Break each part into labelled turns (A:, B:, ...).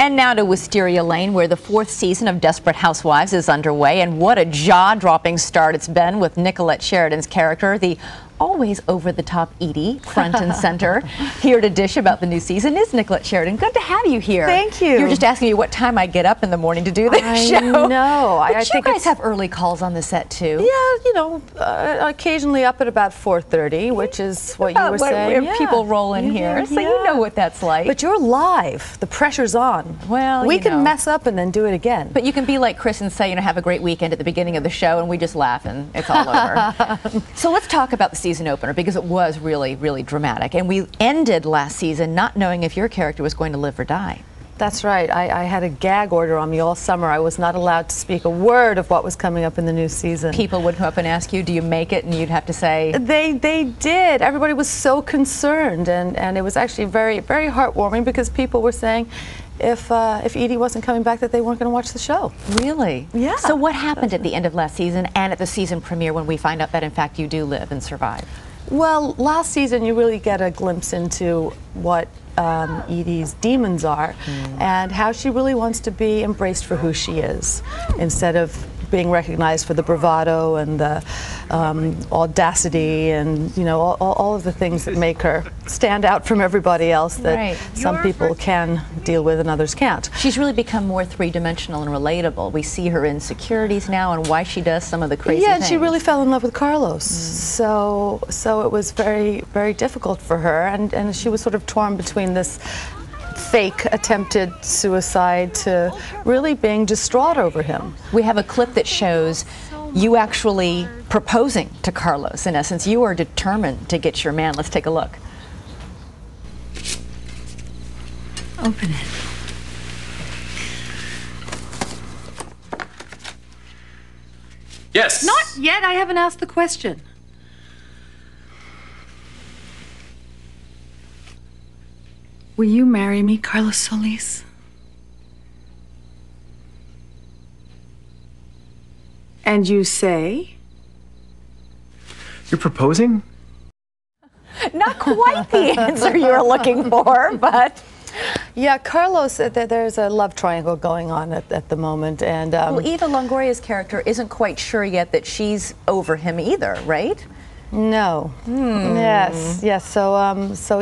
A: And now to Wisteria Lane, where the 4th season of Desperate Housewives is underway. And what a jaw-dropping start it's been with Nicollette Sheridan's character, the always over-the-top Edie, front and center. Here to dish about the new season is Nicollette Sheridan. Good to have you here.
B: Thank you.
A: You're just asking me what time I get up in the morning to do this show.
B: I know.
A: But
B: I
A: you
B: think
A: guys have early calls on the set, too.
B: Yeah, you know, occasionally up at about 4:30, which is what you were saying.
A: Where people roll in here, so you know what that's like.
B: But you're live. The pressure's on.
A: Well,
B: we can mess up and then do it again.
A: But you can be like Chris and say, have a great weekend at the beginning of the show, and we just laugh and it's all over. So let's talk about the season opener, because it was really, really dramatic. And we ended last season not knowing if your character was going to live or die.
B: That's right. I had a gag order on me all summer. I was not allowed to speak a word of what was coming up in the new season.
A: People would come up and ask you, do you make it? And you'd have to say...
B: They did. Everybody was so concerned. And it was actually very, very heartwarming, because people were saying if Edie wasn't coming back, that they weren't going to watch the show.
A: Really?
B: Yeah.
A: So what happened at the end of last season and at the season premiere when we find out that, in fact, you do live and survive?
B: Well, last season you really get a glimpse into what Edie's demons are, and how she really wants to be embraced for who she is, instead of being recognized for the bravado and the audacity and all of the things that make her stand out from everybody else that some people can deal with and others can't.
A: She's really become more three-dimensional and relatable. We see her insecurities now and why she does some of the crazy things.
B: And she really fell in love with Carlos. So it was very, very difficult for her, and she was sort of torn between this fake attempted suicide to really being distraught over him.
A: We have a clip that shows you actually proposing to Carlos. In essence, you are determined to get your man. Let's take a look.
C: Open it.
D: Yes.
C: Not yet. I haven't asked the question. Will you marry me, Carlos Solis? And you say?
D: You're proposing?
A: Not quite the answer you were looking for, but...
B: Yeah, Carlos, there's a love triangle going on at the moment, and
A: well, Eva Longoria's character isn't quite sure yet that she's over him either, right?
B: No. Yes. So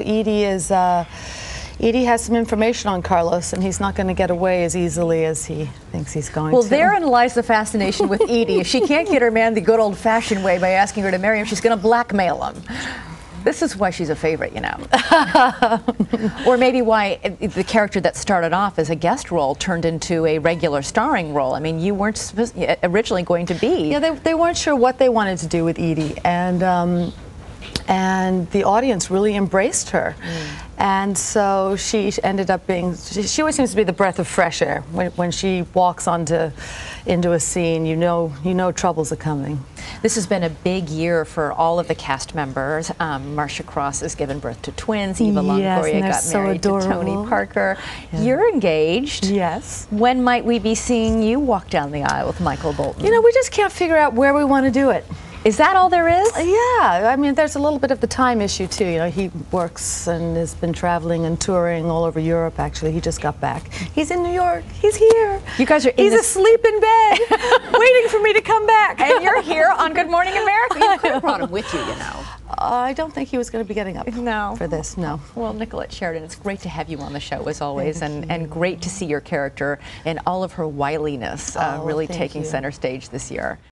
B: Edie has some information on Carlos, and he's not going to get away as easily as he thinks he's going to.
A: Well, therein lies the fascination with Edie. If she can't get her man the good old-fashioned way by asking her to marry him, she's going to blackmail him. This is why she's a favorite, Or maybe why the character that started off as a guest role turned into a regular starring role. I mean, you weren't originally going to be.
B: Yeah, they weren't sure what they wanted to do with Edie, and the audience really embraced her. And so she ended up being, she always seems to be the breath of fresh air. When she walks into a scene, you know troubles are coming.
A: This has been a big year for all of the cast members. Marcia Cross has given birth to twins. Eva Longoria got married to Tony Parker. You're engaged.
B: Yes.
A: When might we be seeing you walk down the aisle with Michael Bolton?
B: We just can't figure out where we want to do it.
A: Is that all there is?
B: Yeah, I mean, there's a little bit of the time issue too. He works and has been traveling and touring all over Europe. Actually, he just got back. He's in New York. He's here.
A: You guys are
B: He's asleep in bed, waiting for me to come back.
A: And you're here on Good Morning America. You could have brought him with you,
B: I don't think he was going to be getting up for this, no.
A: Well, Nicollette Sheridan, it's great to have you on the show as always, and great to see your character and all of her wiliness really taking center stage this year.